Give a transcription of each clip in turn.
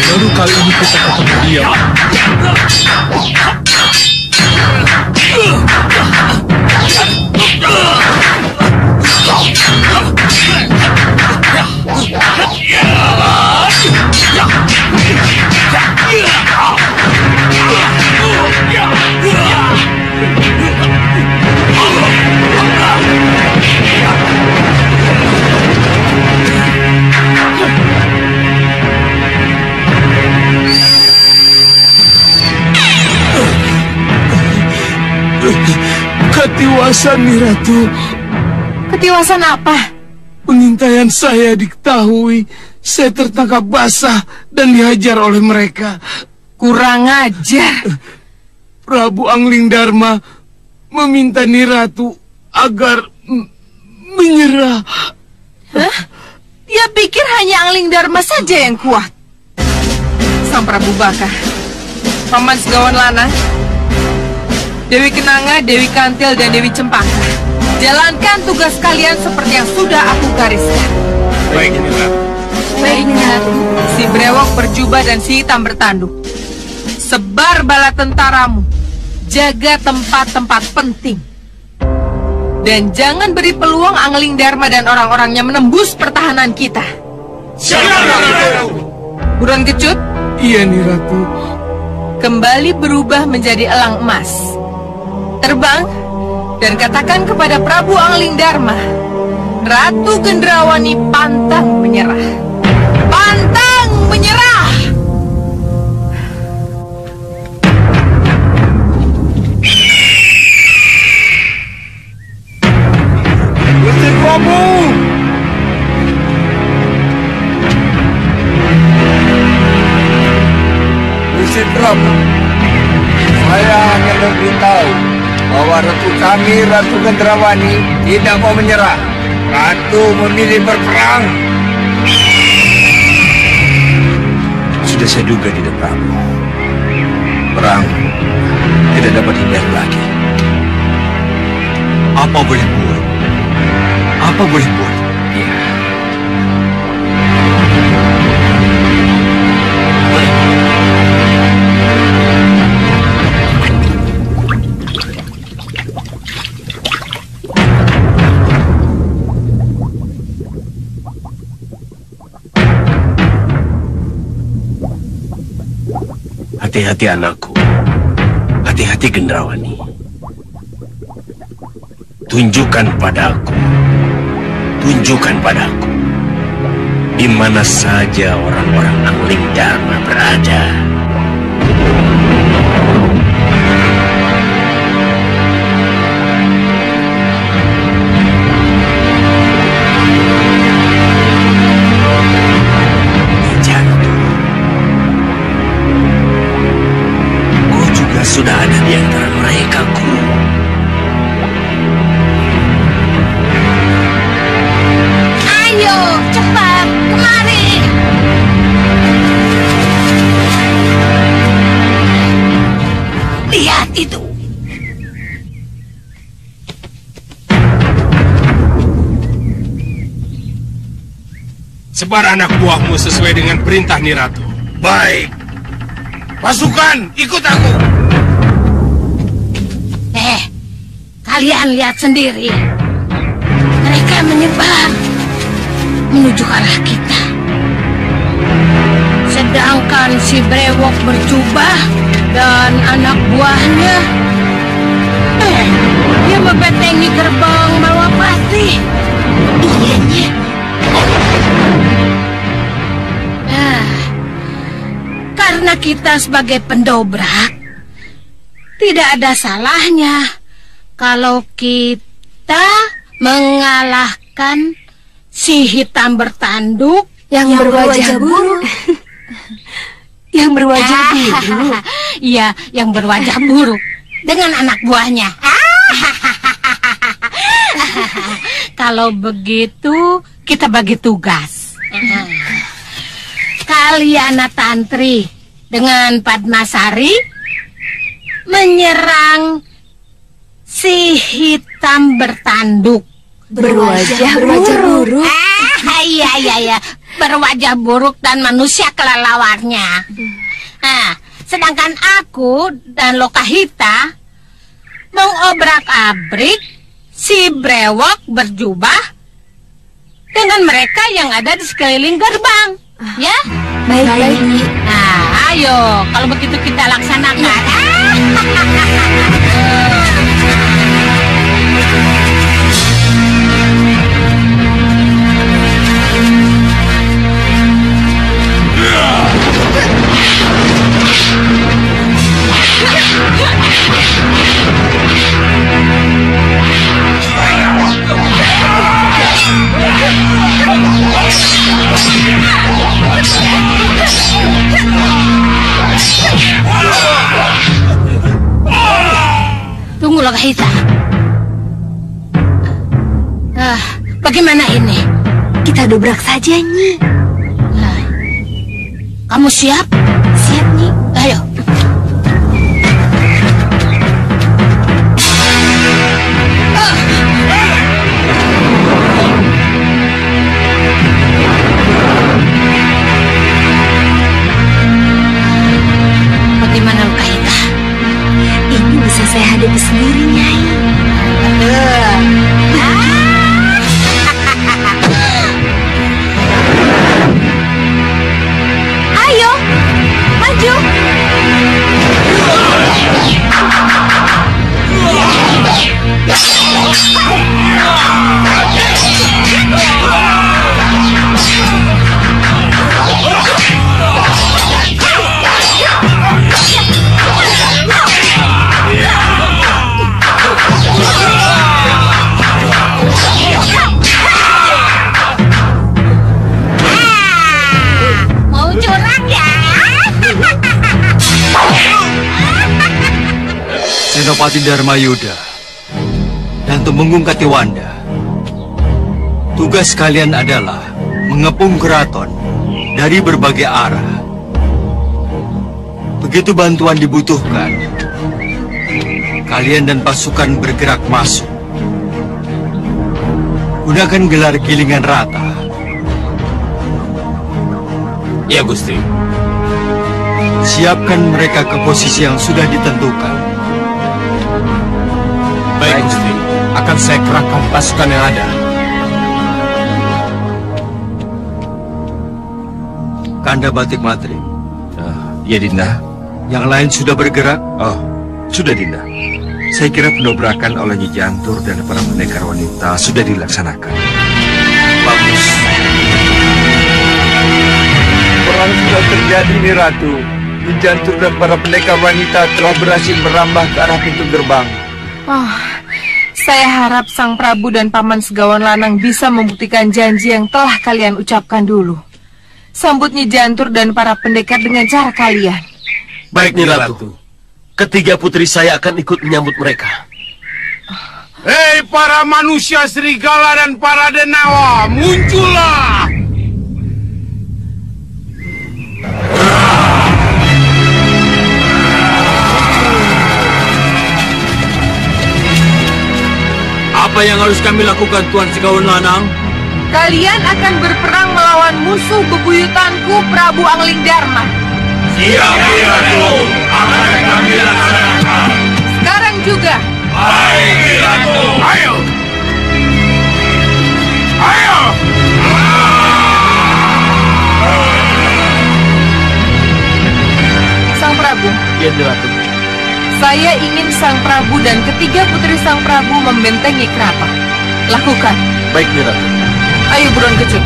Baru kali ini kita ketemu dia. Ketiwasan, Nyi Ratu. Ketiwasan apa? Pengintaian saya diketahui. Saya tertangkap basah dan dihajar oleh mereka. Kurang ajar. Prabu Angling Dharma meminta Nyi Ratu agar menyerah. Hah? Dia pikir hanya Angling Dharma saja yang kuat. Sang Prabu Baka, Paman Segawan Lana, Dewi Kenanga, Dewi Kantil, dan Dewi Cempaka, jalankan tugas kalian seperti yang sudah aku gariskan. Baik, Nyi Ratu. Baik, Nyi Ratu. Si Brewok berjubah dan si hitam bertanduk. Sebar bala tentaramu. Jaga tempat-tempat penting. Dan jangan beri peluang Angling Dharma dan orang-orangnya menembus pertahanan kita. Siap. Buruan Kecut. Iya, Nyi Ratu. Kembali berubah menjadi elang emas. Terbang dan katakan kepada Prabu Angling Dharma, Ratu Gendrawani pantang menyerah. Pantang menyerah! Gusti Prabu! Gusti Prabu, saya hanya memberitahu bahwa Ratu kami, Ratu Gendrawani, tidak mau menyerah. Ratu memilih berperang. Sudah saya duga, Dinda Prabu. Perang tidak dapat hindari lagi. Apa boleh buat? Apa boleh buat? Ya. Hati-hati anakku, hati-hati Gendrawani. Tunjukkan padaku di mana saja orang-orang Angling Dharma berada. Sudah ada di antara mereka, Guru. Ayo, cepat, kemari. Lihat itu. Sebar anak buahmu sesuai dengan perintah Nyi Ratu. Baik. Pasukan, ikut aku. Kalian lihat sendiri. Mereka menyebar menuju ke arah kita. Sedangkan si Brewok berjubah dan anak buahnya dia membentengi gerbang Malwapati. Iyanya. Karena kita sebagai pendobrak, tidak ada salahnya kalau kita mengalahkan si hitam bertanduk yang berwajah buruk. Yang berwajah biru? Iya, yang berwajah buruk dengan anak buahnya. Kalau begitu, kita bagi tugas. Kalian Tantri dengan Padmasari menyerang si hitam bertanduk. Berwajah buruk. Iya. Berwajah buruk dan manusia kelelawarnya. Nah, sedangkan aku dan Lokahita mengobrak-abrik si brewok berjubah dengan mereka yang ada di sekeliling gerbang. Ya? Baik. Nah, ayo, kalau begitu kita laksanakan. Tunggu Lokahita. Bagaimana ini? Kita dobrak saja, Nyi. Kamu siap? Siap, Nyi. Ayo. Bagaimana Lokahita? Ini bisa saya hadapi sendiri, Nyai. Ayo, maju. Mau curang ya? Senopati Dharmayuda dan Tumenggung Katiwanda, tugas kalian adalah mengepung keraton dari berbagai arah. Begitu bantuan dibutuhkan, kalian dan pasukan bergerak masuk. Gunakan gelar gilingan rata. Ya, Gusti. Siapkan mereka ke posisi yang sudah ditentukan. Baik, Gusti. Akan saya kerahkan pasukan yang ada. Kanda Batik Matri, Ya, Dinda. yang lain sudah bergerak. Oh, sudah, Dinda. Saya kira pendobrakan oleh Nyi Jantur dan para pendekar wanita sudah dilaksanakan. Bagus. Perang sudah terjadi, Nyi Ratu. Nyi Jantur dan para pendekar wanita telah berhasil merambah ke arah pintu gerbang. Saya harap Sang Prabu dan Paman Segawan Lanang bisa membuktikan janji yang telah kalian ucapkan dulu. Sambut Nyi Jantur dan para pendekar dengan cara kalian. Baik, Nyi Ratu. Ketiga putri saya akan ikut menyambut mereka. Hei para manusia serigala dan para denawa, muncullah! Apa yang harus kami lakukan, Tuan Segawan Lanang? Kalian akan berperang melawan musuh bebuyutanku, Prabu Angling Dharma. Siap, Nyi Ratu. Akan kami laksanakan. Sekarang juga. Baik, Nyi Ratu. Ayo. Ayo. Sang Prabu, Ya, Nyi Ratu. saya ingin Sang Prabu dan ketiga putri Sang Prabu membentengi keraton. Lakukan. Baik, Nyi Ratu. Ayo buruan kecut.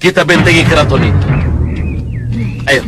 Kita bentengi keraton itu. Ayo.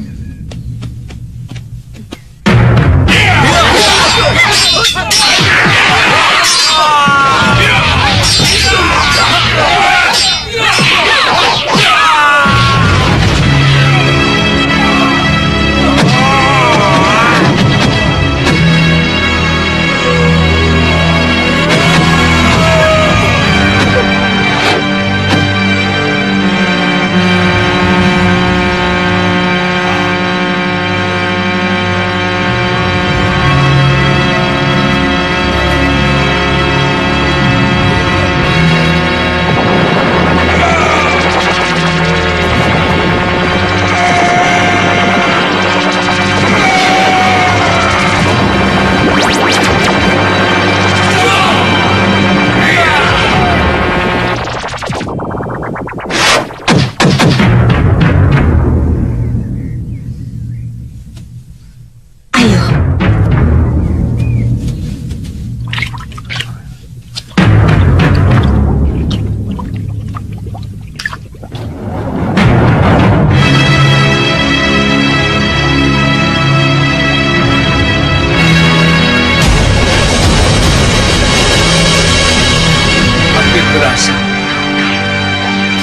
kuasa.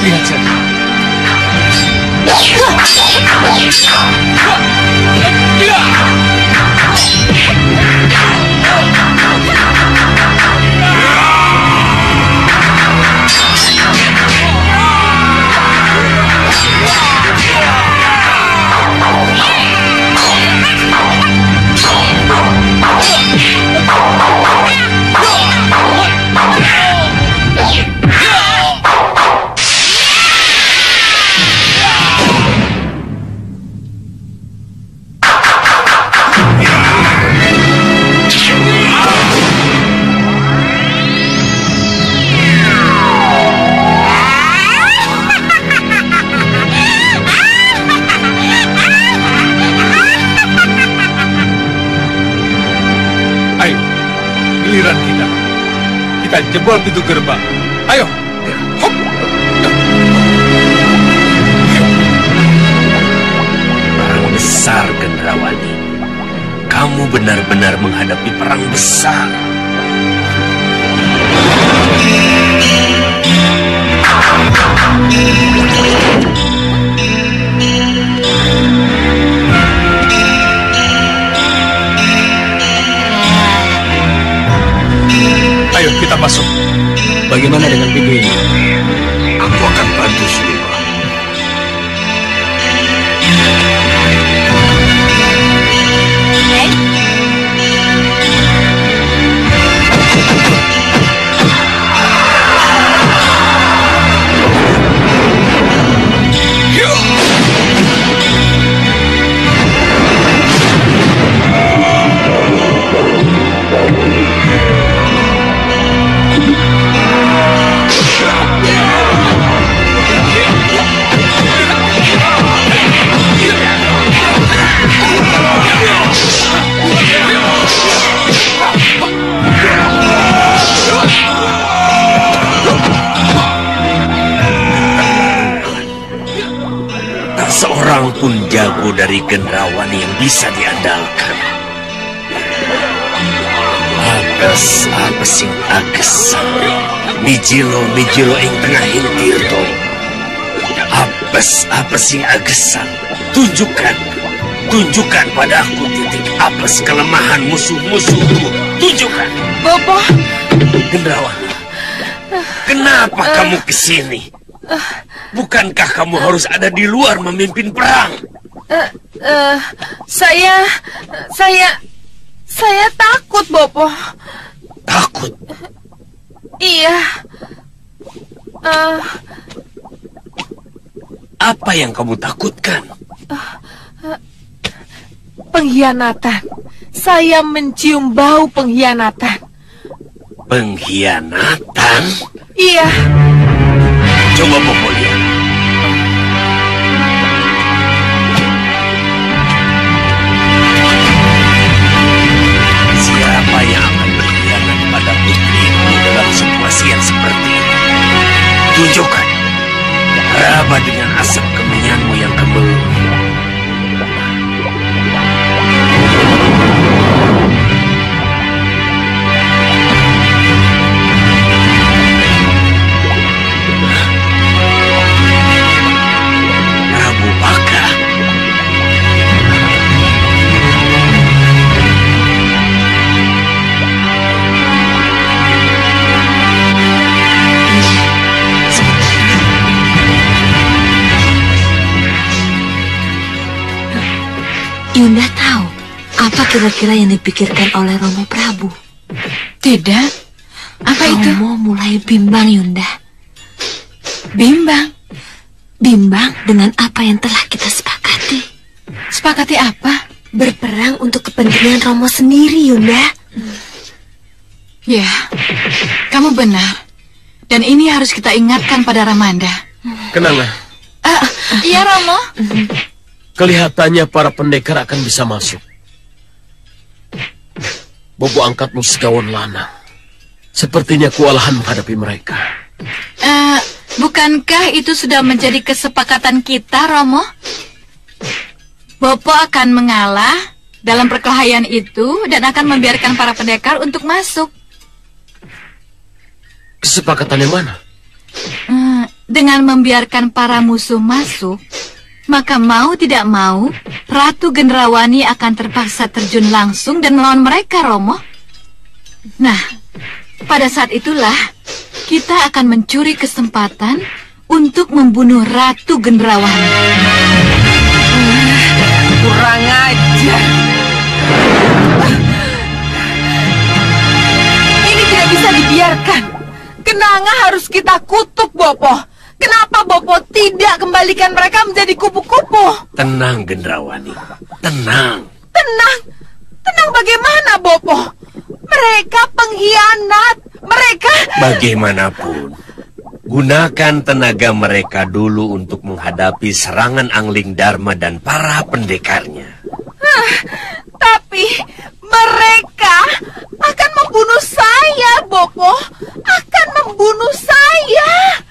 Lihat saja. Giliran kita. Kita jebol pintu gerbang. Ayo. Hop. Perang besar, Gendrawani. Kamu benar-benar menghadapi perang besar. Ayo kita masuk. Bagaimana dengan pintu ini? Aku akan bantu Siliwangi. Seorang pun jago dari Gendrawani yang bisa diandalkan. Apa sing ages, mijilo ing tengah hintir to. Apa sing agesan. Tunjukkan padaku titik apes kelemahan musuh-musuhku. Tunjukkan. Bopo. Gendrawani, kenapa kamu kesini? Bukankah kamu harus ada di luar memimpin perang? Saya takut, Bopo. Takut? Iya. Apa yang kamu takutkan? Pengkhianatan. Saya mencium bau pengkhianatan. Pengkhianatan? Iya. Coba Bopo lihat. Siapa yang akan berkhianat pada putrimu dalam situasi yang seperti ini? Tunjukkan. Raba dengan asap kemenyanmu yang kemeluh. Yunda tahu apa kira-kira yang dipikirkan oleh Romo Prabu? Tidak. Apa itu? Romo mulai bimbang, Yunda. Bimbang? Bimbang dengan apa yang telah kita sepakati. Sepakati apa? Berperang untuk kepentingan Romo sendiri, Yunda. Ya, kamu benar. Dan ini harus kita ingatkan pada Ramanda. Kenapa? Iya, Romo. Kelihatannya para pendekar akan bisa masuk. Bobo angkatmu Segawan Lanang. Sepertinya kewalahan menghadapi mereka. Bukankah itu sudah menjadi kesepakatan kita, Romo? Bopo akan mengalah dalam perkelahian itu dan akan membiarkan para pendekar untuk masuk. Kesepakatan yang mana? Dengan membiarkan para musuh masuk, maka mau tidak mau, Ratu Gendrawani akan terpaksa terjun langsung dan melawan mereka, Romo. Nah, pada saat itulah kita akan mencuri kesempatan untuk membunuh Ratu Gendrawani. Kurang ajar. Ini tidak bisa dibiarkan. Kenanga harus kita kutuk, Bopo. Kenapa Bopo tidak kembalikan mereka menjadi kupu-kupu? Tenang, Gendrawani. Tenang. Tenang? Tenang bagaimana, Bopo? Mereka pengkhianat. Mereka... Bagaimanapun, gunakan tenaga mereka dulu untuk menghadapi serangan Angling Dharma dan para pendekarnya. Tapi mereka akan membunuh saya, Bopo. Akan membunuh saya.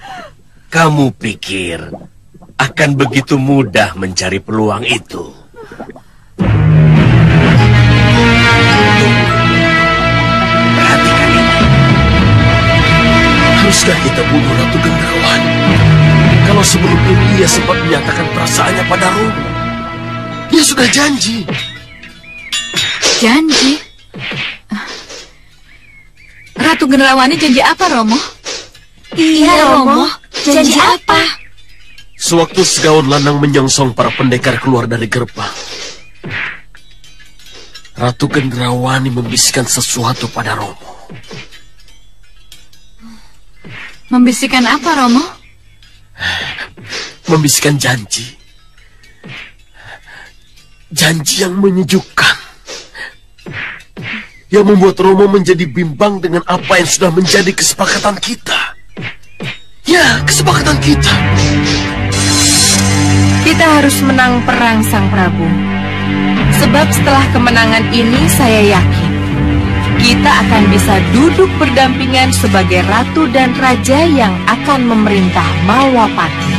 Kamu pikir akan begitu mudah mencari peluang itu? Perhatikan ini. Haruskah kita bunuh Ratu Gendrawani? Kalau sebelum ini ia sempat menyatakan perasaannya pada Romo. Dia sudah janji. Janji? Ratu Gendrawani janji apa, Romo? Iya, Romo. Janji apa? Sewaktu Segawon Lanang menyongsong para pendekar keluar dari gerbang, Ratu Gendrawani membisikkan sesuatu pada Romo. Membisikkan apa, Romo? Membisikkan janji. Janji yang menyejukkan. Yang membuat Romo menjadi bimbang dengan apa yang sudah menjadi kesepakatan kita. Ya, kesepakatan kita. Kita harus menang perang, Sang Prabu. Sebab setelah kemenangan ini saya yakin kita akan bisa duduk berdampingan sebagai ratu dan raja yang akan memerintah Malwapati.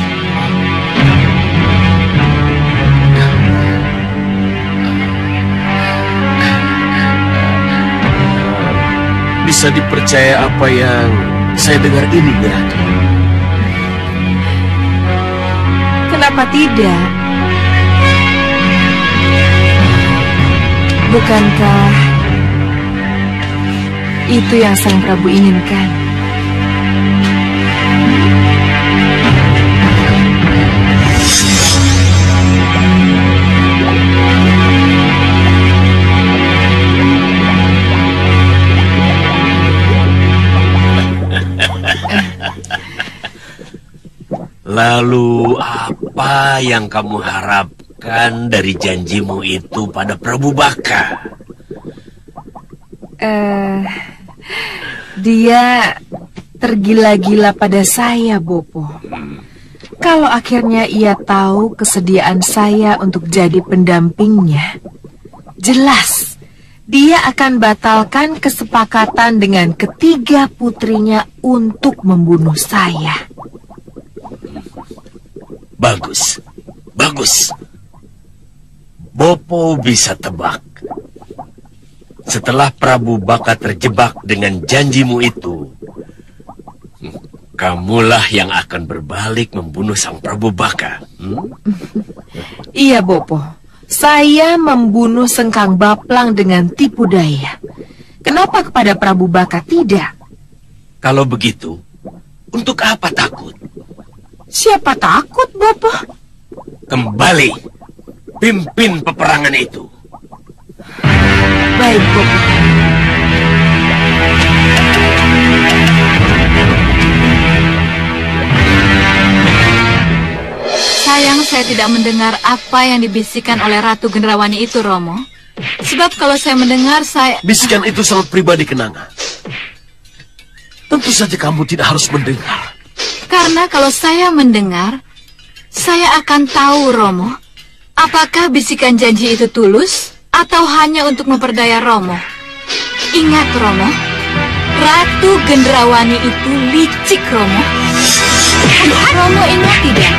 Bisa dipercaya apa yang saya dengar ini, Ratu? Kenapa tidak? Bukankah itu yang Sang Prabu inginkan? Lalu apa yang kamu harapkan dari janjimu itu pada Prabu Baka? Dia tergila-gila pada saya, Bopo. Kalau akhirnya ia tahu kesediaan saya untuk jadi pendampingnya, jelas dia akan batalkan kesepakatan dengan ketiga putrinya untuk membunuh saya. Bagus, bagus. Bopo bisa tebak. Setelah Prabu Baka terjebak dengan janjimu itu, kamulah yang akan berbalik membunuh Sang Prabu Baka. Iya, Bopo. Saya membunuh Sengkang Baplang dengan tipu daya. Kenapa kepada Prabu Baka tidak? Kalau begitu, untuk apa takut? Siapa takut, Bopo? Kembali, pimpin peperangan itu. Baik, Bopo. Sayang saya tidak mendengar apa yang dibisikkan oleh Ratu Gendrawani itu, Romo. Sebab kalau saya mendengar, saya... Bisikan itu sangat pribadi, Kenanga. Tentu saja kamu tidak harus mendengar. Karena kalau saya mendengar, saya akan tahu, Romo, apakah bisikan janji itu tulus atau hanya untuk memperdaya Romo. Ingat, Romo, Ratu Gendrawani itu licik, Romo. Romo ingat tidak?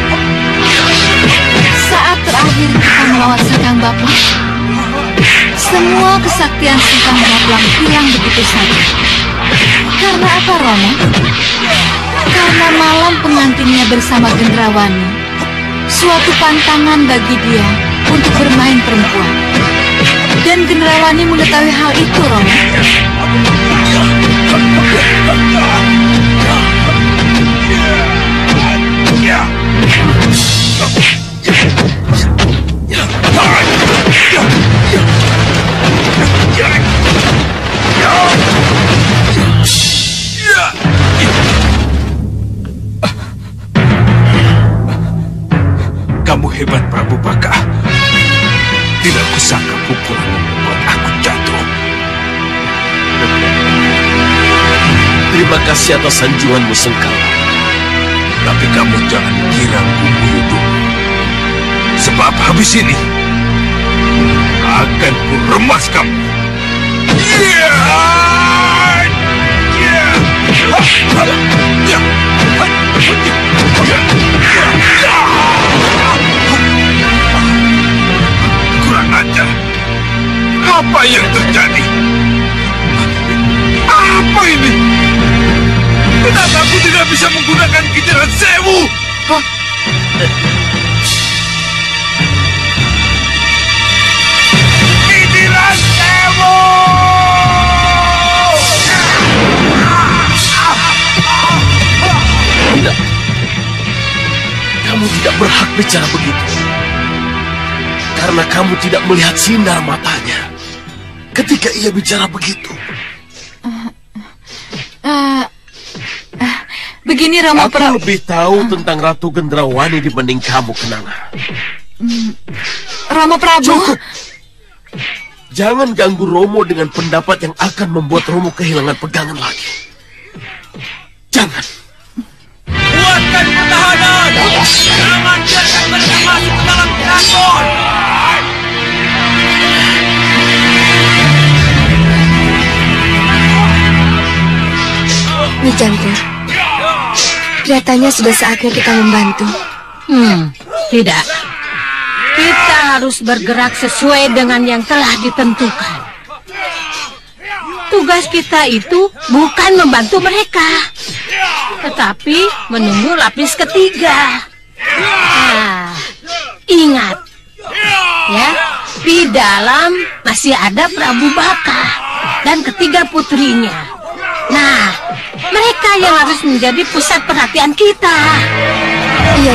Saat terakhir kita melawan Sengkang Baplang, semua kesaktian Sengkang Baplang hilang begitu saja. Karena apa, Romo? Karena malam akhirnya bersama Gendrawani, suatu pantangan bagi dia untuk bermain perempuan. Dan Gendrawani mengetahui hal itu, Romo. Kamu hebat, Prabu Baka. Tidak kusangka pukulanmu membuat aku jatuh. Terima kasih atas sanjunganmu, Sengkala. Tapi kamu jangan kira kubunuh dulu. Sebab habis ini akan kuremas kamu. Kurang ajar. Apa yang terjadi? Apa ini? Kenapa aku tidak bisa menggunakan Kijiran Sewu? Kijiran Sewu! Tidak. Kamu tidak berhak bicara begitu. Karena kamu tidak melihat sinar matanya ketika ia bicara begitu. Begini, Romo Aku lebih tahu tentang Ratu Gendrawani dibanding kamu, Kenanga. Romo Prabu. Cukup. Jangan ganggu Romo dengan pendapat yang akan membuat Romo kehilangan pegangan lagi. Jangan. Kuatkan pertahanan! Jangan biarkan mereka masuk ke dalam keraton! Nyi Jantur, kelihatannya sudah saatnya kita membantu. Tidak. Kita harus bergerak sesuai dengan yang telah ditentukan. Tugas kita itu bukan membantu mereka, tetapi menunggu lapis ketiga. Nah, ingat, ya, di dalam masih ada Prabu Baka dan ketiga putrinya. Nah, mereka yang harus menjadi pusat perhatian kita. Iya.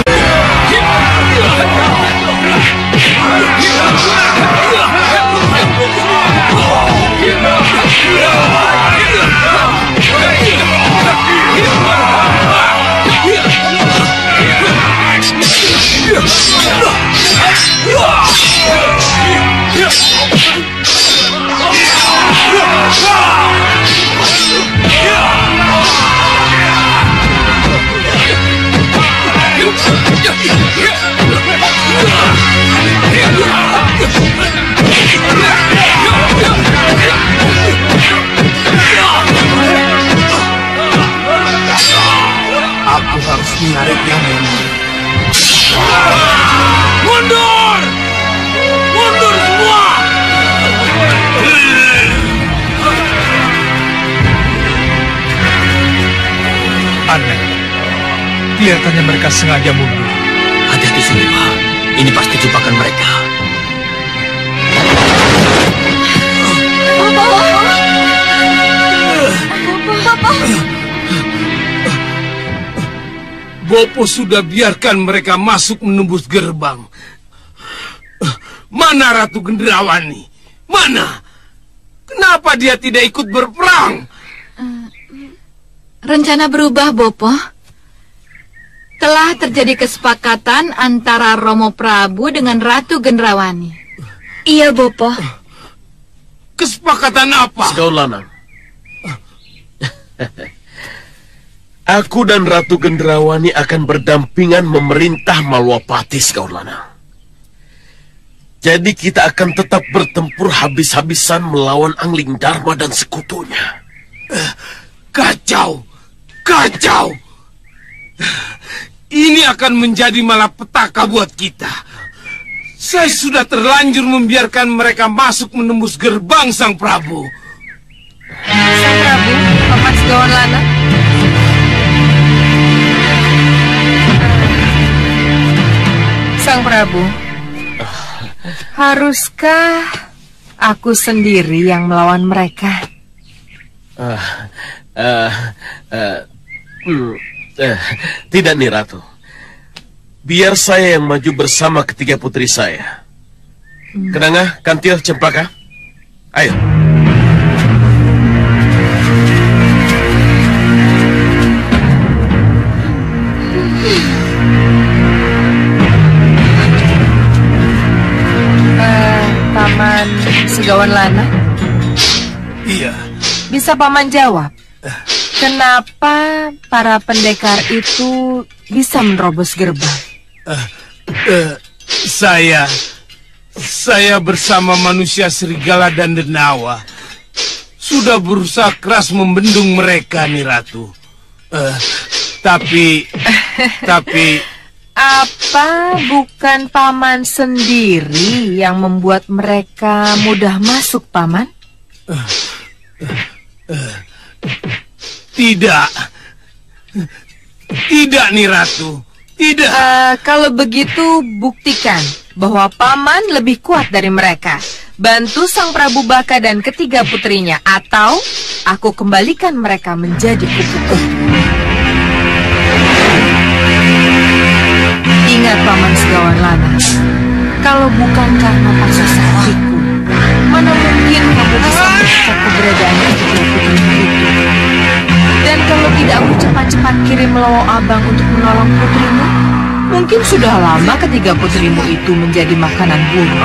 Aku harus menariknya, mundur. Mundur! Mundur semua! Aneh. Kelihatannya mereka sengaja mundur. Hati-hati, Sunipa. Ini pasti jebakan mereka. Bopo sudah biarkan mereka masuk menembus gerbang. Mana Ratu Gendrawani? Mana? Kenapa dia tidak ikut berperang? Rencana berubah, Bopo. Telah terjadi kesepakatan antara Romo Prabu dengan Ratu Gendrawani. Iya, Bopo. Kesepakatan apa? Segaul Lanang. Aku dan Ratu Gendrawani akan berdampingan memerintah Malwapati, Segaul Lanang. Jadi kita akan tetap bertempur habis-habisan melawan Angling Dharma dan sekutunya. Kacau! Kacau! Ini akan menjadi malapetaka buat kita. Saya sudah terlanjur membiarkan mereka masuk menembus gerbang Sang Prabu. Sang Prabu, Paman Segawan Lanang. Sang Prabu, haruskah aku sendiri yang melawan mereka? Tidak, Nih Ratu. Biar saya yang maju bersama ketiga putri saya. Kenanga, Kantil, Cempaka, ayo. Paman Segawan Lana? Iya. Bisa Paman jawab? Kenapa para pendekar itu bisa menerobos gerbang? Saya bersama manusia serigala dan denawa sudah berusaha keras membendung mereka, Nih Ratu. Tapi apa bukan Paman sendiri yang membuat mereka mudah masuk, Paman? Tidak, Nih Ratu, tidak. Kalau begitu buktikan bahwa Paman lebih kuat dari mereka. Bantu Sang Prabu Baka dan ketiga putrinya, atau aku kembalikan mereka menjadi kupu-kupu. Ingat Paman Segawan Lana, kalau bukan karena paksa saktiku, mana mungkin kamu bisa mengecek keberadaan ketiga putrimu itu. Dan kalau tidak aku cepat-cepat kirim Lowo Abang untuk menolong putrimu, mungkin sudah lama ketiga putrimu itu menjadi makanan burung.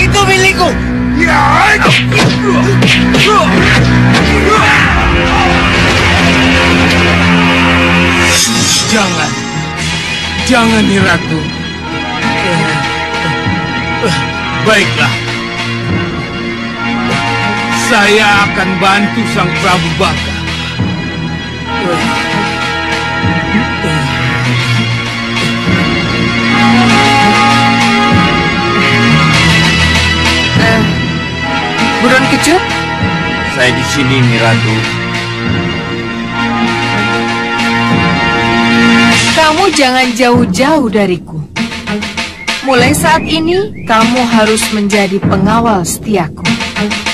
Itu milikku. Jangan Nih Ratu. Baiklah, saya akan bantu Sang Prabu Baka. Buron Kecut? Saya di sini, Nih Ratu. Kamu jangan jauh-jauh dariku. Mulai saat ini, kamu harus menjadi pengawal setiaku.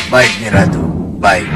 Baik, Nih Ratu. Baik.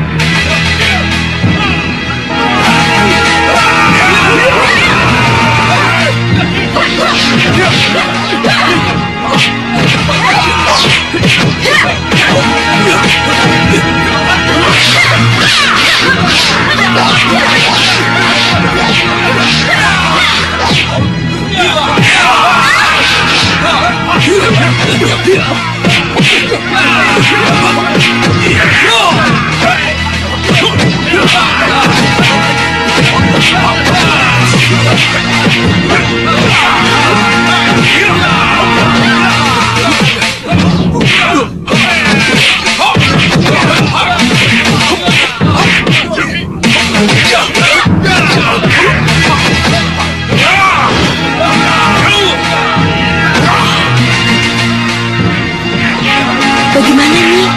Bagaimana nih?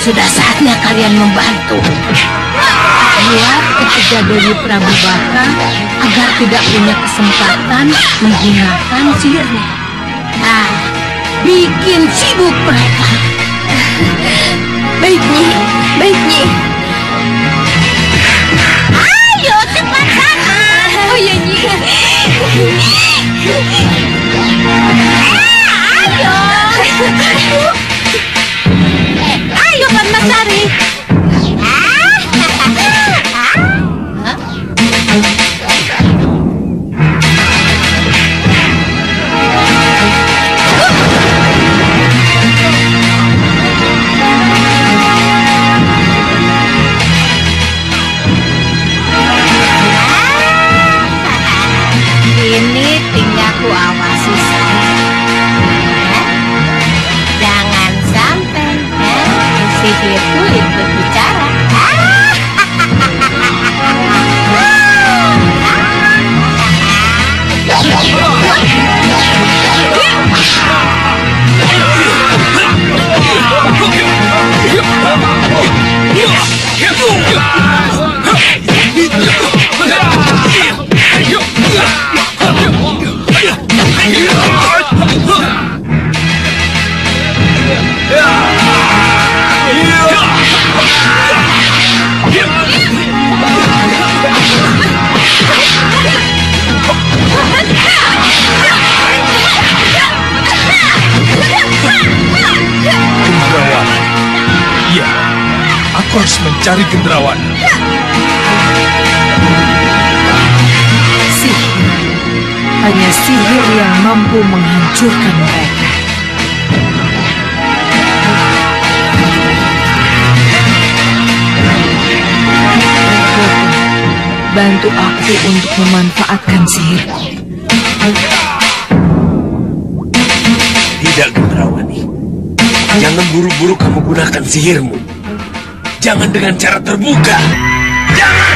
Sudah saatnya kalian membantu. Buat ketiga Dewi Prabu Baka agar tidak punya kesempatan menggunakan sihirnya. Nah, bikin sibuk mereka. Baik, Nyi. Baik, Nyi. Ayo, cepat sana. Oh ya, Nyi. Ayo Permaisari. Ini tinggal ku awasi saja. Jangan sampai sihirku ikut bicara. Aku harus mencari Gendrawani. Sihir. Hanya sihir yang mampu menghancurkan mereka. Bantu aku untuk memanfaatkan sihirku. Tidak, Gendrawani. Jangan buru-buru kamu gunakan sihirmu. Jangan dengan cara terbuka. Jangan!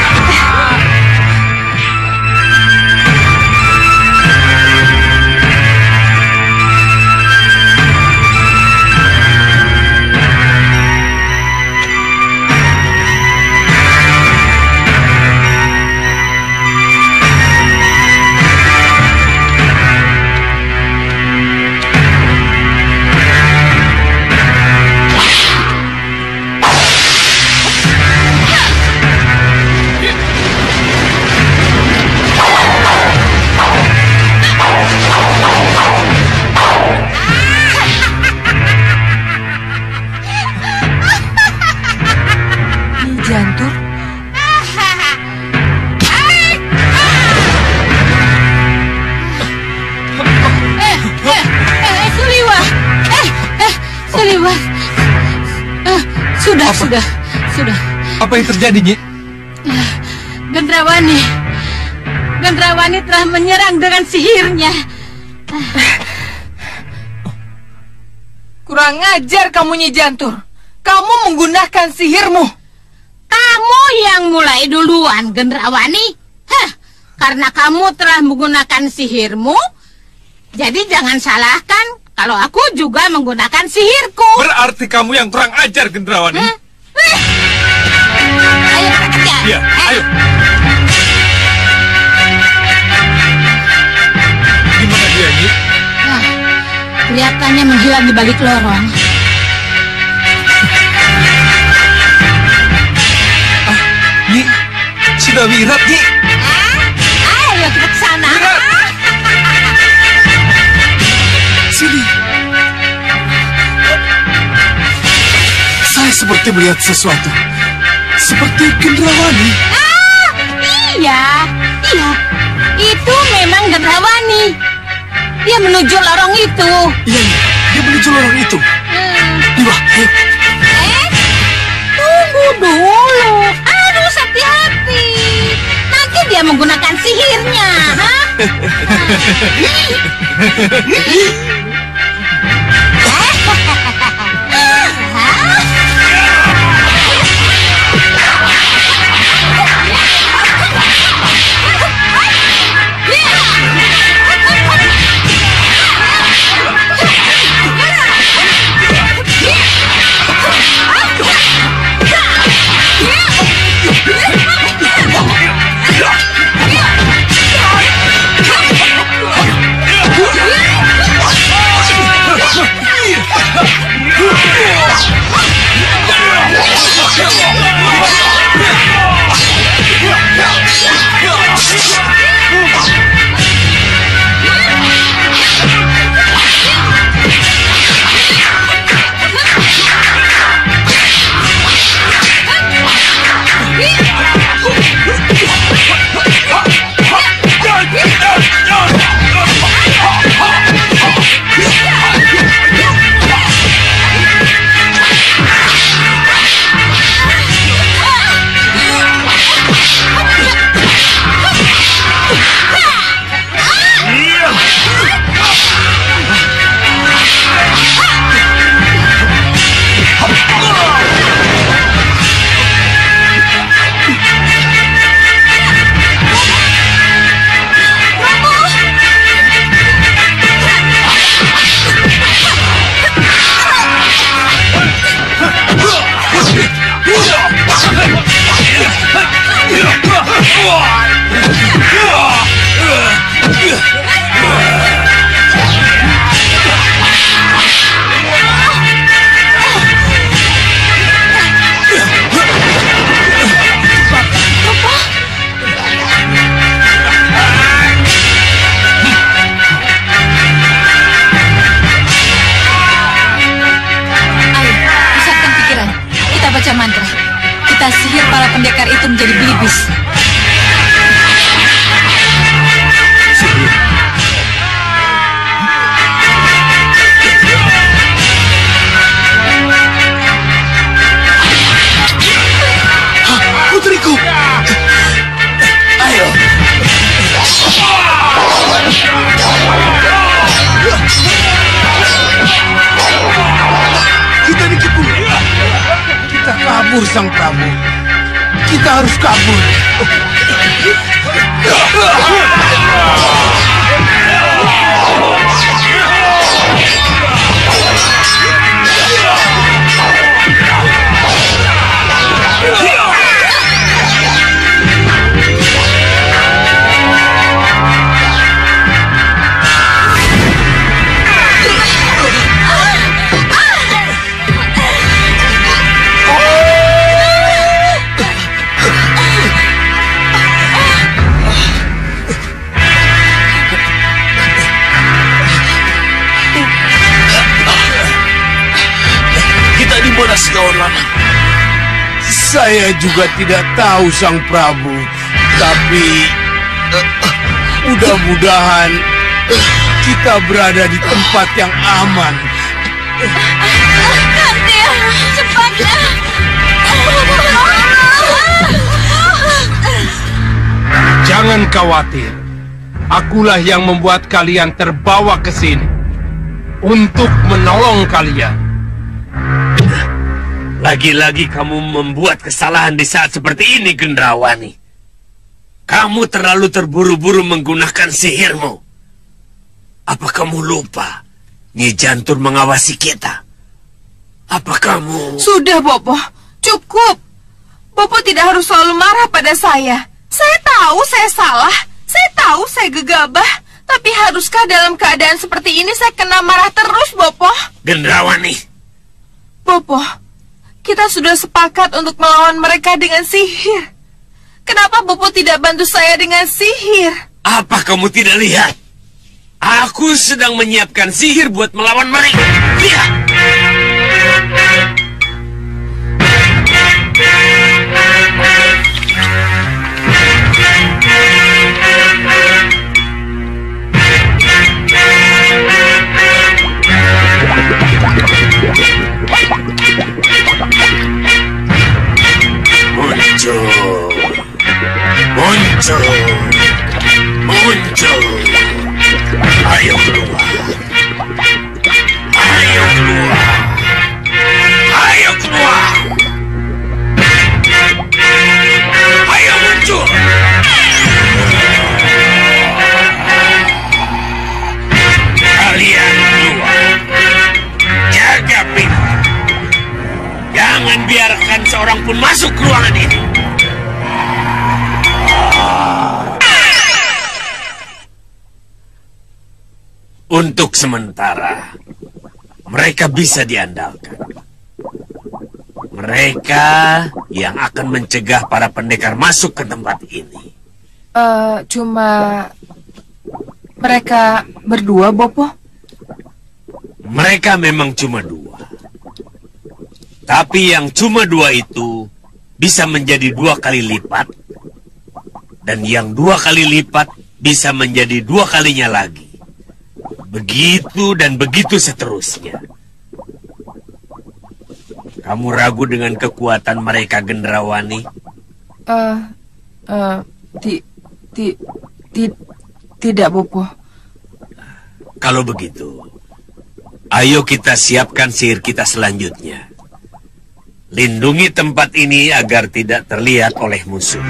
Jantur. Suliwah. Suliwah. Sudah. Apa yang terjadi, Nyi? Gendrawani telah menyerang dengan sihirnya. Kurang ajar kamu, Nyi Jantur. Kamu menggunakan sihirmu. Kamu yang mulai duluan, Gendrawani. Karena kamu telah menggunakan sihirmu, jadi jangan salahkan kalau aku juga menggunakan sihirku. Berarti kamu yang kurang ajar, Gendrawani. Ayo, kejar. Iya, ayo. Gimana dia, Nyi? Kelihatannya menghilang di balik lorong. Nyi, sudah wirat, Nyi. Ayo kita ke sana. Sini. Saya seperti melihat sesuatu. Seperti Gendrawani. Iya. Itu memang Gendrawani. Dia menuju lorong itu. Iya, dia menuju lorong itu. Iya, ayo. Tunggu dulu. Harus hati-hati. Nanti dia menggunakan sihirnya. Bagus. Sihir. Putriku. Ayo. Kita ditipu. Kita kabur, Sang Prabu. Kita harus kabur. Segawan Lanang. Saya juga tidak tahu, Sang Prabu. Tapi mudah-mudahan kita berada di tempat yang aman. Kandia, cepatnya. Jangan khawatir. Akulah yang membuat kalian terbawa ke sini untuk menolong kalian. Lagi-lagi kamu membuat kesalahan di saat seperti ini, Gendrawani. Kamu terlalu terburu-buru menggunakan sihirmu. Apa kamu lupa Nyi Jantur mengawasi kita? Apa kamu... Sudah, Bopo. Cukup. Bopo tidak harus selalu marah pada saya. Saya tahu saya salah. Saya tahu saya gegabah. Tapi haruskah dalam keadaan seperti ini saya kena marah terus, Bopo? Gendrawani. Bopo, kita sudah sepakat untuk melawan mereka dengan sihir. Kenapa Bopo tidak bantu saya dengan sihir? Apa kamu tidak lihat? Aku sedang menyiapkan sihir buat melawan mereka. Lihat! Muncul. Ayo keluar. Ayo muncul. Kalian keluar. Jaga pintu. Jangan biarkan seorang pun masuk ke ruangan ini. Untuk sementara, mereka bisa diandalkan. Mereka yang akan mencegah para pendekar masuk ke tempat ini. Cuma mereka berdua, Bopo? Mereka memang cuma dua. Tapi yang cuma dua itu bisa menjadi 2 kali lipat. Dan yang 2 kali lipat bisa menjadi 2 kalinya lagi. Begitu dan begitu seterusnya. Kamu ragu dengan kekuatan mereka, Gendrawani? Tidak, Bopo. Kalau begitu, ayo kita siapkan sihir kita selanjutnya. Lindungi tempat ini agar tidak terlihat oleh musuh.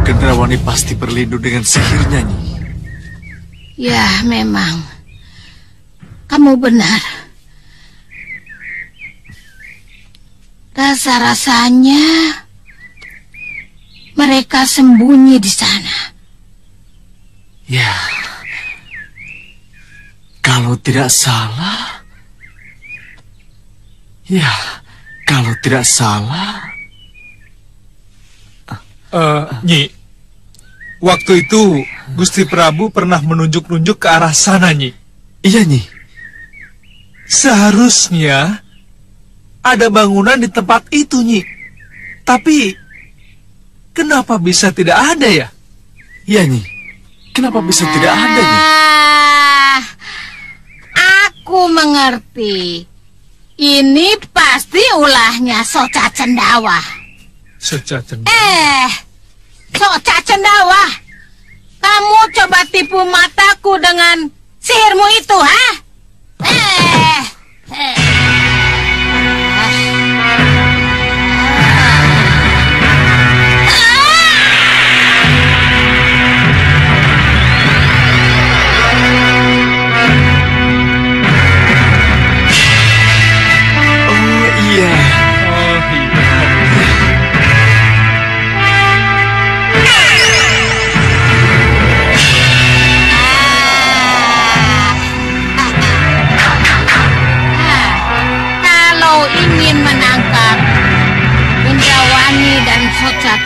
Gendrawani pasti berlindung dengan sihirnya, Nyi. Ya, memang. Kamu benar. Rasa-rasanya mereka sembunyi di sana. Ya, kalau tidak salah, Nyi, waktu itu Gusti Prabu pernah menunjuk-nunjuk ke arah sana, Nyi. Iya, Nyi. Seharusnya ada bangunan di tempat itu, Nyi. Tapi kenapa bisa tidak ada ya? Iya, Nyi. Kenapa bisa tidak ada, Nyi? Aku mengerti. Ini pasti ulahnya Soca Cendawa. Soca Cendawa? Soca Cendawa, kamu coba tipu mataku dengan sihirmu itu, ha?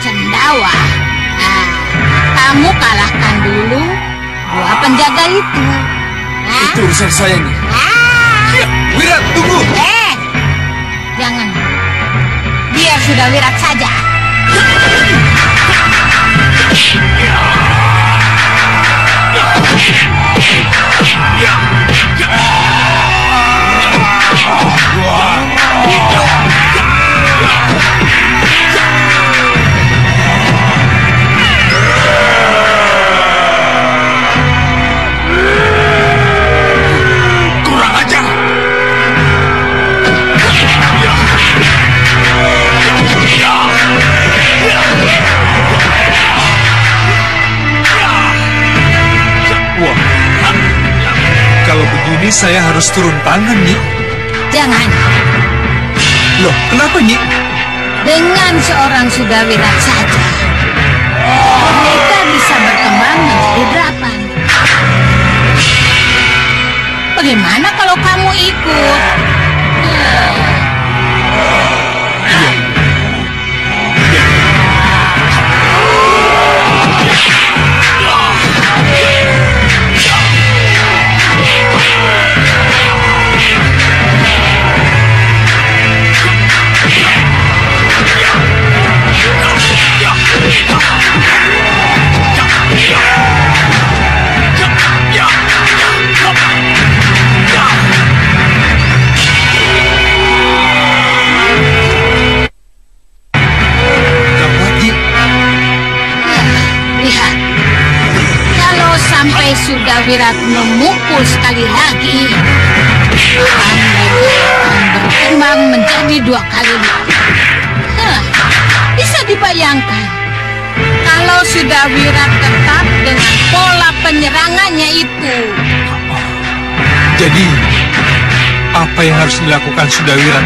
Cendawa, kamu kalahkan dulu dua penjaga itu. Itu urusan saya, Nyi. Wirat, tunggu. Jangan. Biar sudah Wirat saja. Kalau begini saya harus turun tangan, Nyi. Jangan. Loh, kenapa, Nyi? Dengan seorang Sudawirat saja, mereka bisa berkembang menjadi 8. Bagaimana kalau kamu ikut? Sudawirat memukul sekali lagi, akan berkembang menjadi 2 kali lipat. Bisa dibayangkan kalau Sudawirat tetap dengan pola penyerangannya itu. Jadi, apa yang harus dilakukan Sudawirat?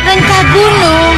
Rengka gunung.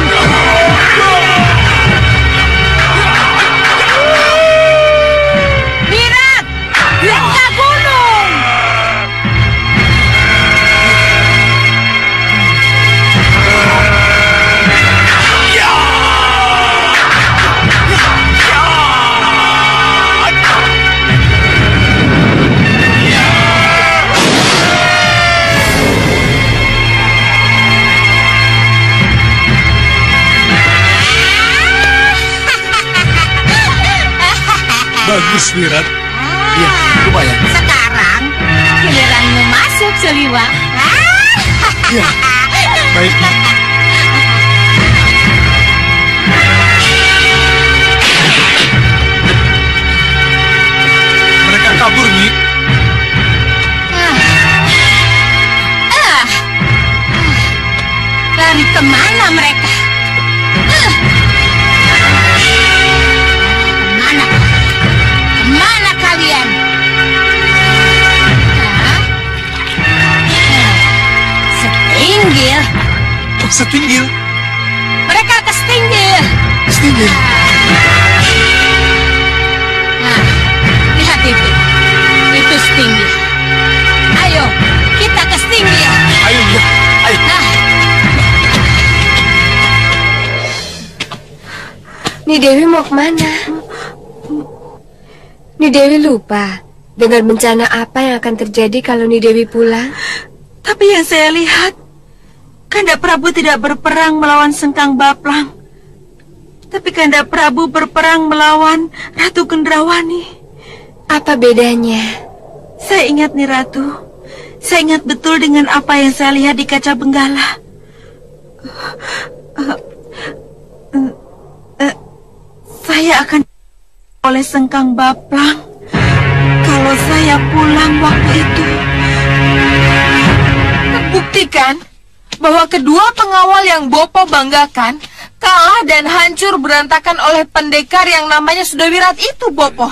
Bagus, Wirat. Iya, lumayan. Sekarang giliranmu masuk, Seliwa. Iya, baik. Mereka kabur, Nyi. Lari kemana mereka? Mana kalian? Setinggil? Setinggil. Mereka ke Setinggil. Setinggil. Nah, lihat itu. Itu Setinggil. Ayo, kita ke Setinggil. Ayo, ya. Ayo. Nah. Ni Dewi mau kemana? Ni Dewi lupa dengan bencana apa yang akan terjadi kalau Ni Dewi pulang. Tapi yang saya lihat, Kanda Prabu tidak berperang melawan Sengkang Baplang. Tapi Kanda Prabu berperang melawan Ratu Gendrawani. Apa bedanya? Saya ingat nih Ratu. Saya ingat betul dengan apa yang saya lihat di kaca benggala. Saya akan oleh Sengkang Baplang kalau saya pulang waktu itu. Buktikan bahwa kedua pengawal yang Bopo banggakan kalah dan hancur berantakan oleh pendekar yang namanya Sudawirat itu, Bopo.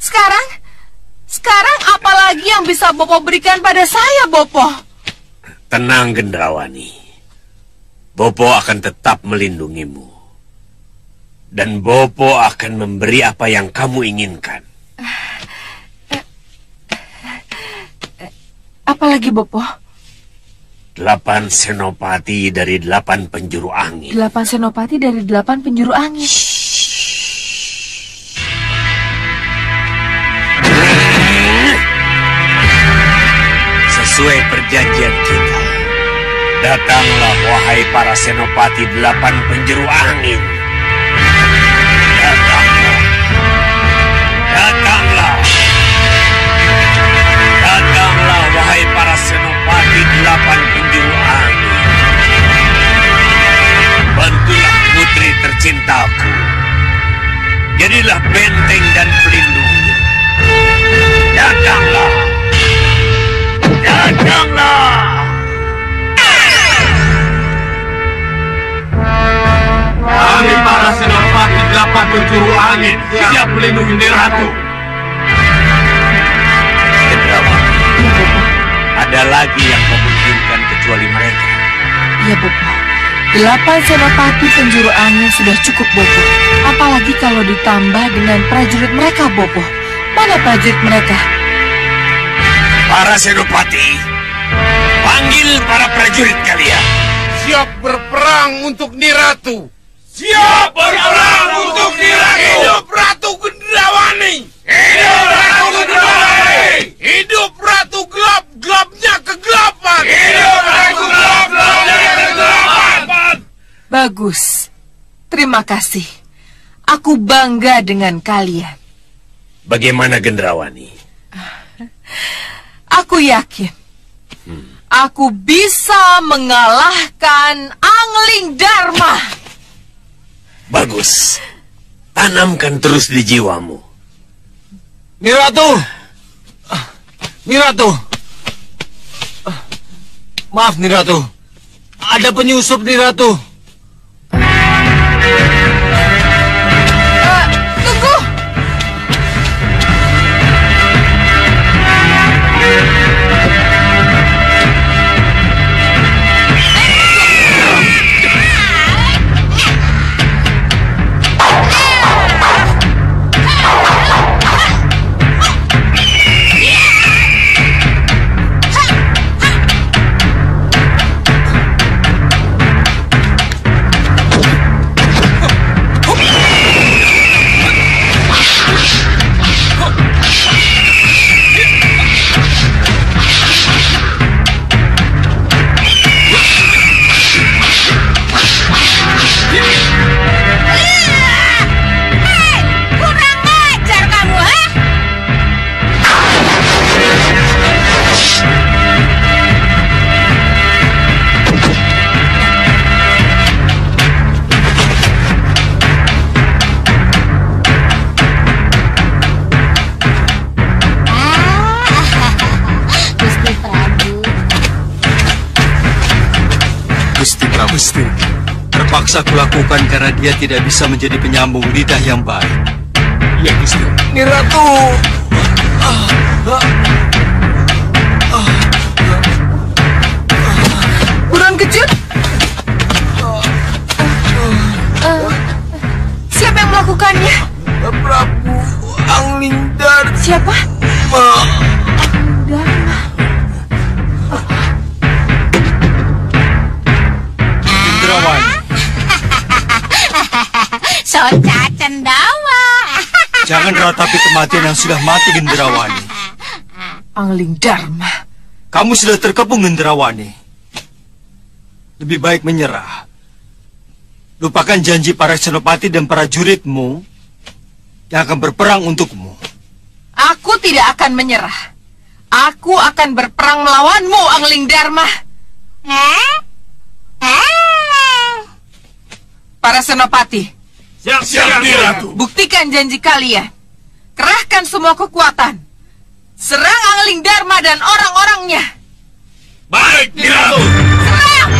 Sekarang apalagi yang bisa Bopo berikan pada saya, Bopo? Tenang, Gendrawani. Bopo akan tetap melindungimu. Dan Bopo akan memberi apa yang kamu inginkan. Apalagi, Bopo? 8 senopati dari 8 penjuru angin. 8 senopati dari 8 penjuru angin. Sesuai perjanjian kita, datanglah wahai para senopati 8 penjuru angin. Datanglah wahai para senopati 8 penjuru angin. Bantulah putri tercintaku. Jadilah benteng dan pelindungnya. Datanglah. Kami para senopati 8 penjuru angin siap melindungi Ni Ratu. Ada lagi yang memungkinkan kecuali mereka. Ya, Bopo. 8 senopati penjuru angin sudah cukup, Bopo. Apalagi kalau ditambah dengan prajurit mereka, Bopo. Mana prajurit mereka? Para senopati, panggil para prajurit kalian. Siap berperang untuk Ni Ratu. Siap berperang untuk Ni Ratu. Hidup Ratu Gendrawani. Hidup Ratu Gendrawani. Hidup Ratu gelap-gelapnya kegelapan. Hidup Ratu gelap-gelapnya kegelapan. Bagus. Terima kasih. Aku bangga dengan kalian. Bagaimana, Gendrawani? Aku yakin aku bisa mengalahkan Angling Dharma. Bagus. Tanamkan terus di jiwamu. Ni Ratu. Ni Ratu. Maaf, Ni Ratu. Ada penyusup, Ni Ratu. Tunggu. Gusti, terpaksa kulakukan karena dia tidak bisa menjadi penyambung lidah yang baik. Ya, Gusti. Ni Ratu. Buruan kecil. Siapa yang melakukannya? Prabu Anglingdarma. Siapa? Anglingdarma. Gendrawani. Soca Cendawa. Jangan ratapi kematian yang sudah mati, Gendrawani. Anglingdarma. Kamu sudah terkepung, Gendrawani. Lebih baik menyerah. Lupakan janji para senopati dan para juritmu yang akan berperang untukmu. Aku tidak akan menyerah. Aku akan berperang melawanmu, Anglingdarma. Para senopati, Siap, Ratu. buktikan janji kalian. Kerahkan semua kekuatan. Serang Anglingdarma dan orang-orangnya. Baik, Ratu. Serang!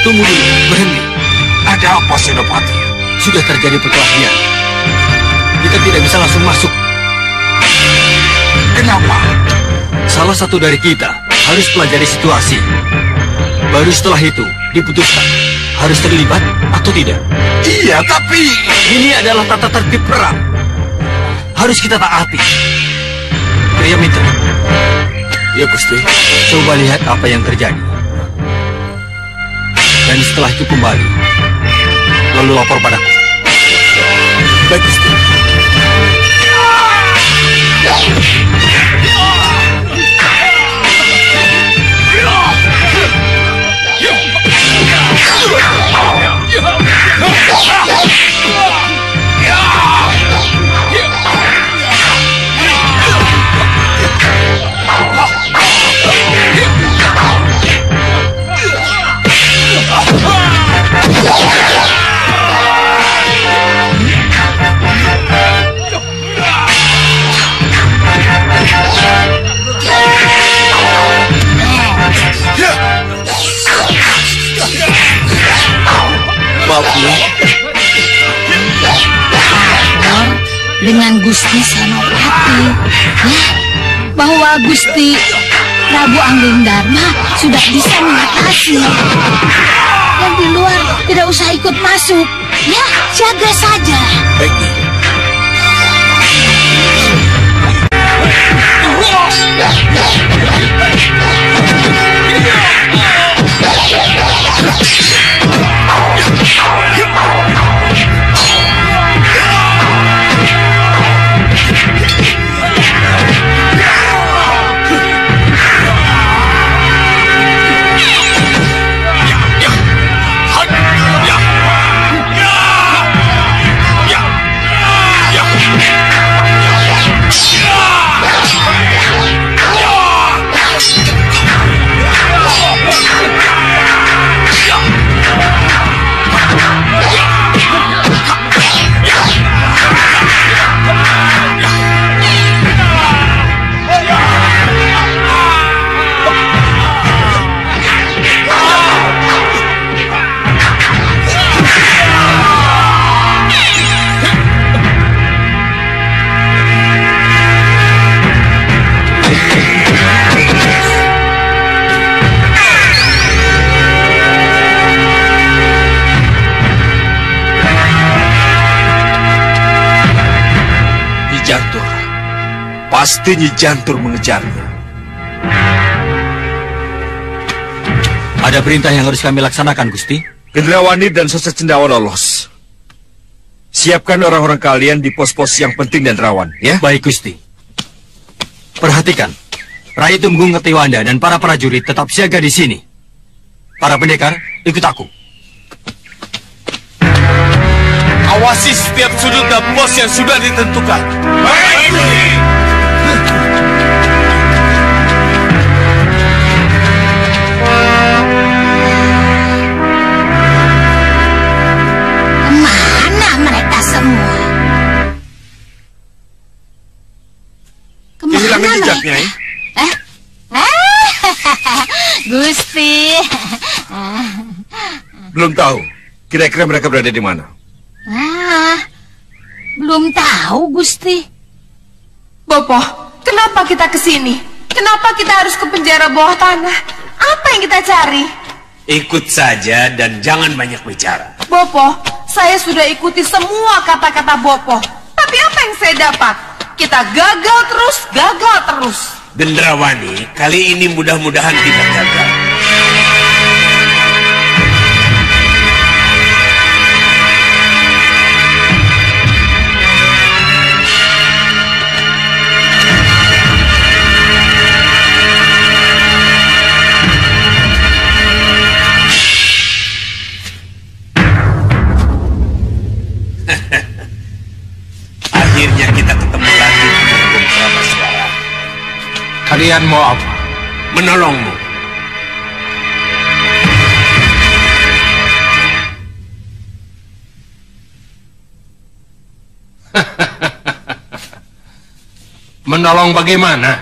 Tunggu dulu, berhenti. Ada apa, Senopati? Sudah terjadi perkelahian. Kita tidak bisa langsung masuk. Kenapa? Salah satu dari kita harus pelajari situasi. Baru setelah itu diputuskan harus terlibat atau tidak. Iya, tapi ini adalah tata tertib perang. Harus kita taati. Pria Mitra. Ya, Gusti. Coba lihat apa yang terjadi. Dan setelah itu kembali. Lalu lapor padaku. Baik, Gusti. Dengan Gusti Senopati, ya, bahwa Gusti Prabu Anglingdarma sudah bisa mengatasi. Yang di luar tidak usah ikut masuk, ya, siaga saja. Baik. Jantur. Pasti Nyi Jantur mengejarnya. Ada perintah yang harus kami laksanakan, Gusti. Gendrawani dan Sosok Cendawa lolos. Siapkan orang-orang kalian di pos-pos yang penting dan rawan, ya? Baik, Gusti. Perhatikan, Rai Tumgung Ketiwanda dan para prajurit tetap siaga di sini. Para pendekar, ikut aku. Awasi setiap sudut dan pos yang sudah ditentukan. Baik, Gusti. Kemana mereka semua? Kehilangan jejaknya, ya? Gusti. Belum tahu. Kira-kira mereka berada di mana? Belum tahu, Gusti. Bopo, kenapa kita ke sini? Kenapa kita harus ke penjara bawah tanah? Apa yang kita cari? Ikut saja dan jangan banyak bicara. Bopo, saya sudah ikuti semua kata-kata Bopo. Tapi apa yang saya dapat? Kita gagal terus. Gendrawani, kali ini mudah-mudahan tidak gagal. Akhirnya kita ketemu lagi di Gerbang Prabaswara. Kalian mau apa? Menolongmu. Menolong bagaimana?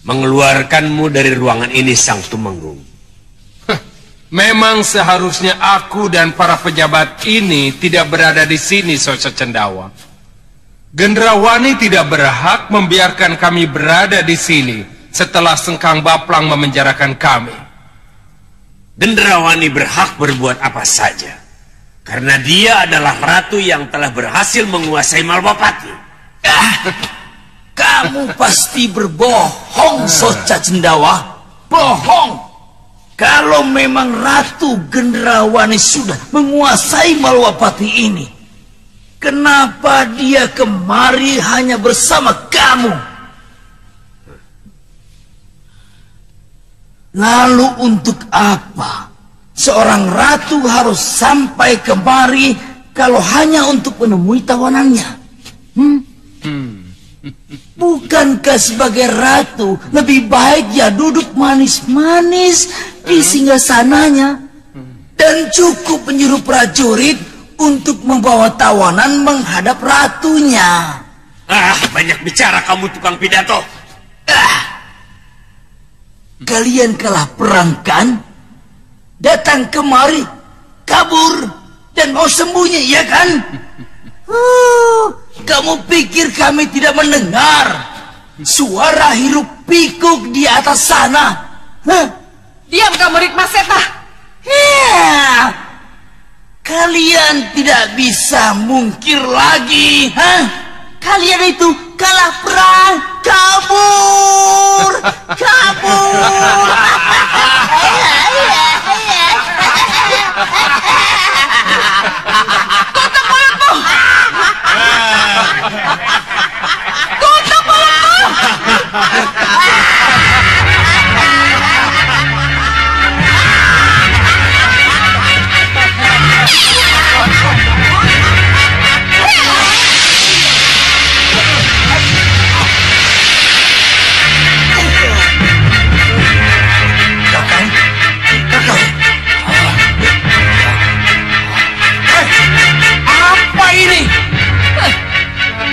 Mengeluarkanmu dari ruangan ini, Sang Tumenggung. Memang seharusnya aku dan para pejabat ini tidak berada di sini, Sosok Cendawa. Gendrawani tidak berhak membiarkan kami berada di sini setelah Sengkang Baplang memenjarakan kami. Gendrawani berhak berbuat apa saja, karena dia adalah ratu yang telah berhasil menguasai Malwapati. Kamu pasti berbohong, Sosok Cendawa. Bohong. Kalau memang Ratu Gendrawani sudah menguasai Malwapati ini, kenapa dia kemari hanya bersama kamu? Lalu untuk apa seorang ratu harus sampai kemari kalau hanya untuk menemui tawanannya? Bukankah sebagai ratu lebih baik dia duduk manis-manis di singgasananya dan cukup menyuruh prajurit untuk membawa tawanan menghadap ratunya? Banyak bicara kamu, tukang pidato. Kalian kalah perang kan? Datang kemari, kabur, dan mau sembunyi, ya kan? Kamu pikir kami tidak mendengar suara hiruk pikuk di atas sana? Diam kamu, Rikma Seta. Kalian tidak bisa mungkir lagi. Kalian itu kalah perang. Kabur. Tutup mulutmu. Tutup mulutmu.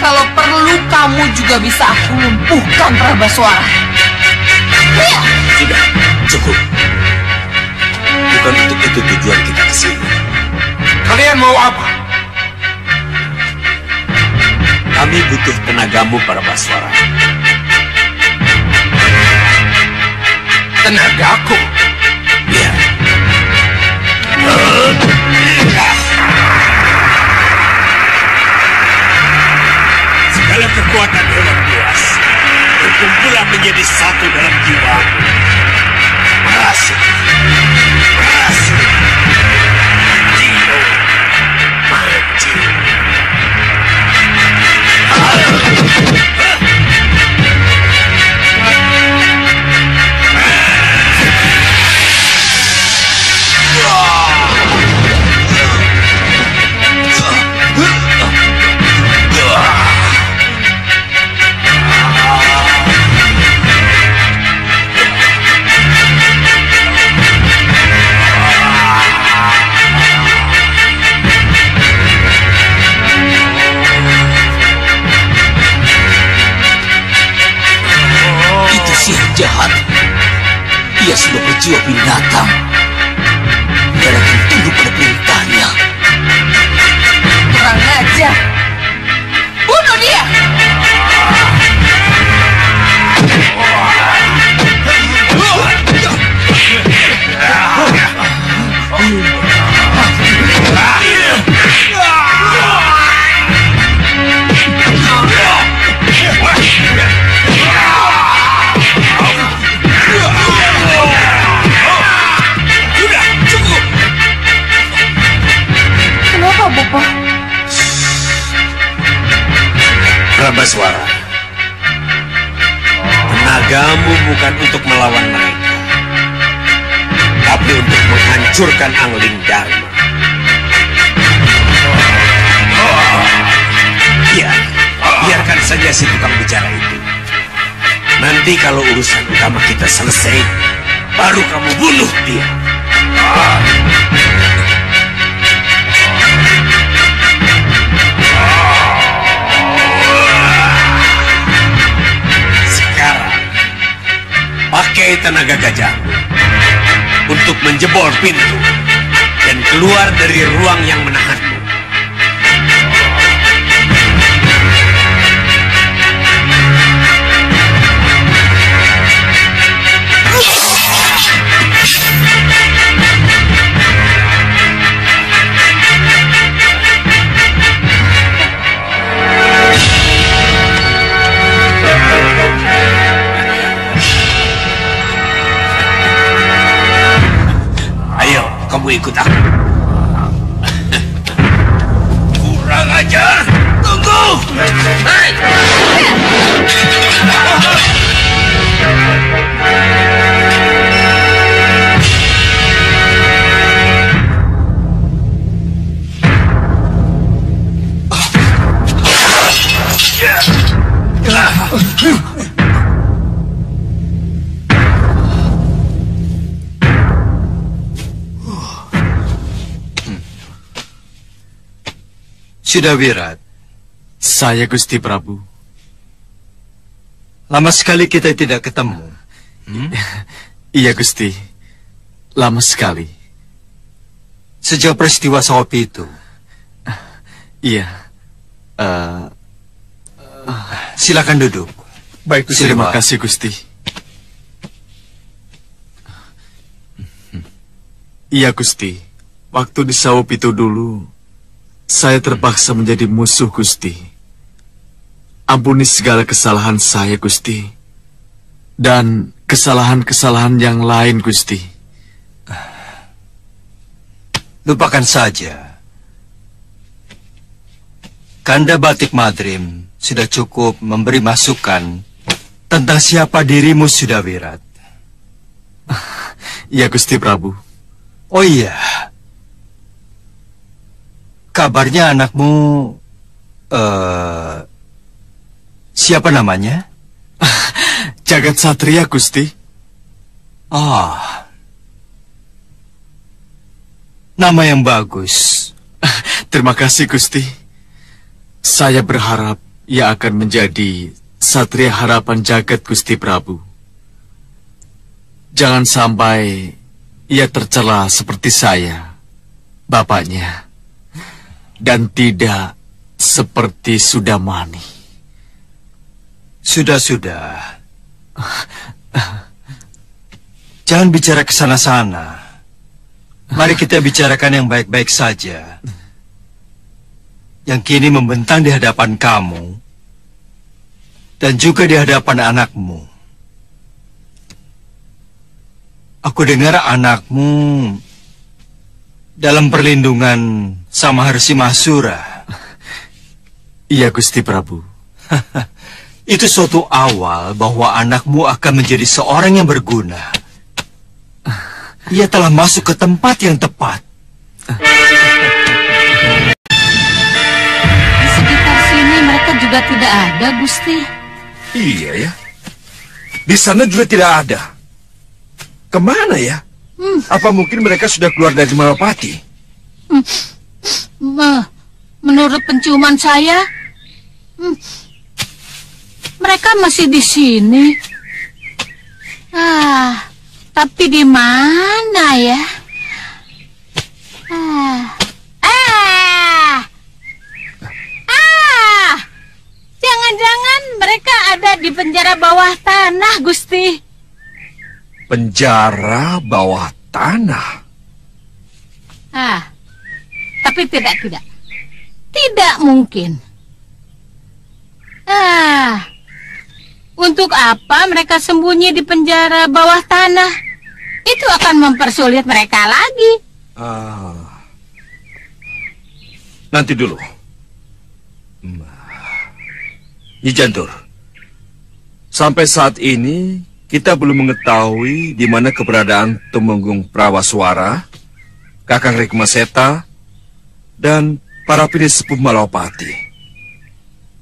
Kalau perlu kamu juga bisa aku lumpuhkan Prabaswara. Sudah, cukup. Bukan untuk itu tujuan kita ke sini. Kalian mau apa? Kami butuh tenagamu, Prabaswara. Tenagaku? Ya. segala kekuatan hewan buas berkumpulan menjadi satu dalam jiwa. Berhasil. Tio maju. Jahat. Ia sudah berjiwa binatang. Dia akan tunduk pada perintahnya. Kurang ajar. Bunuh dia. Prabaswara, tenagamu bukan untuk melawan mereka, tapi untuk menghancurkan Angling Dharma. Ya, biarkan saja si tukang bicara itu. Nanti kalau urusan utama kita selesai, baru kamu bunuh dia. Pakai tenaga gajah untuk menjebol pintu dan keluar dari ruang yang menahanmu. Kamu ikut aku. Kurang ajar. Tunggu. Hei. Sudah Wirat. Saya Gusti Prabu. Lama sekali kita tidak ketemu. Iya Gusti. Lama sekali. Sejak peristiwa Saopi itu. Iya. Silakan duduk. Baik Gusti. Terima kasih Gusti. Iya Gusti. Waktu di Saopi itu dulu, saya terpaksa menjadi musuh Gusti. Ampuni segala kesalahan saya Gusti. Dan kesalahan-kesalahan yang lain Gusti. Lupakan saja. Kanda Batik Madrim sudah cukup memberi masukan tentang siapa dirimu Sudah Wirat. Iya Gusti Prabu. Oh iya. Kabarnya anakmu, siapa namanya? Jagat Satria, Gusti. Nama yang bagus. Terima kasih, Gusti. Saya berharap ia akan menjadi Satria harapan jagat Gusti Prabu. Jangan sampai ia tercela seperti saya, bapaknya. Dan tidak seperti Sudamani. Sudah. Jangan bicara ke sana-sana. Mari kita bicarakan yang baik-baik saja. Yang kini membentang di hadapan kamu dan juga di hadapan anakmu. Aku dengar anakmu dalam perlindungan Sang Maharsi Mahasura. Iya, Gusti Prabu. Itu suatu awal bahwa anakmu akan menjadi seorang yang berguna. Ia telah masuk ke tempat yang tepat. Di sekitar sini mereka juga tidak ada, Gusti. Iya ya. Di sana juga tidak ada. Kemana ya? Apa mungkin mereka sudah keluar dari Malapati? Menurut penciuman saya, mereka masih di sini. Tapi di mana ya? Jangan-jangan mereka ada di penjara bawah tanah, Gusti. Penjara bawah tanah? Tapi tidak. Tidak mungkin. Untuk apa mereka sembunyi di penjara bawah tanah? Itu akan mempersulit mereka lagi. Nanti dulu. Nyi Jantur, sampai saat ini kita belum mengetahui di mana keberadaan Tumenggung Prawaswara, Kakang Rikmaseta, dan para pinisepuh Malapati.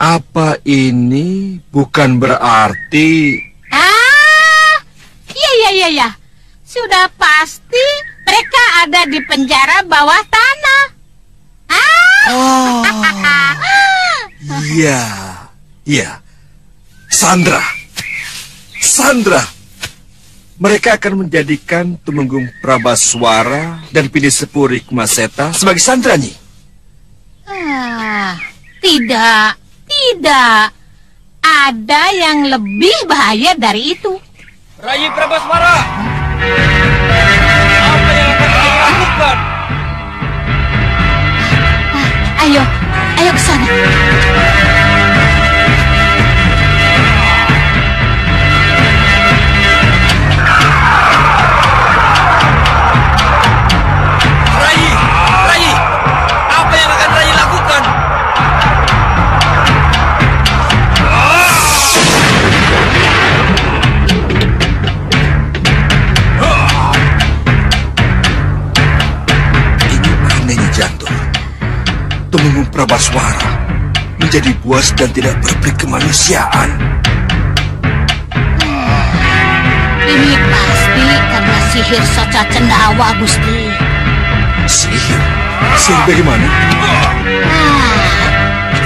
Apa ini bukan berarti... Iya. Sudah pasti mereka ada di penjara bawah tanah. Iya. Sandra. Mereka akan menjadikan Tumenggung Prawaswara dan Pinisepuh Rikmaseta sebagai sandra, Nyi. Tidak. Ada yang lebih bahaya dari itu. Rai Prawaswara, apa yang akan kita lakukan? Ayo ke sana. Rai, apa yang akan Rai lakukan? Tumenggung Prawaswara menjadi buas dan tidak berperi kemanusiaan. Ini pasti karena sihir Soca Cendawa, Gusti. Sihir? Sihir bagaimana?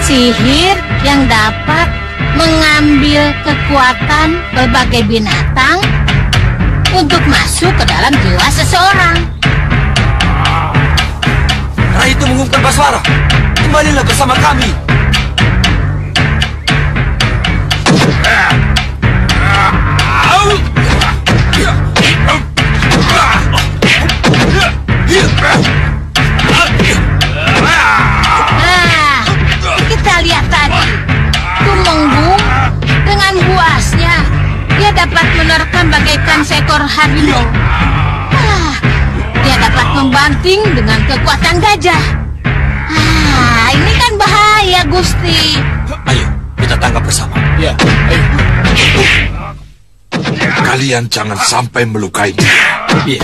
Sihir yang dapat mengambil kekuatan berbagai binatang untuk masuk ke dalam jiwa seseorang. Rai Tumenggung Prawaswara, kembalilah bersama kami. Kita lihat tadi, Tumenggung dengan buasnya, dia dapat menerkam bagaikan seekor harimau. Dia dapat membanting dengan kekuatan gajah. Ini kan bahaya, Gusti. Ayo, kita tangkap bersama. Ya, ayo. Kalian jangan sampai melukai dia. Iya.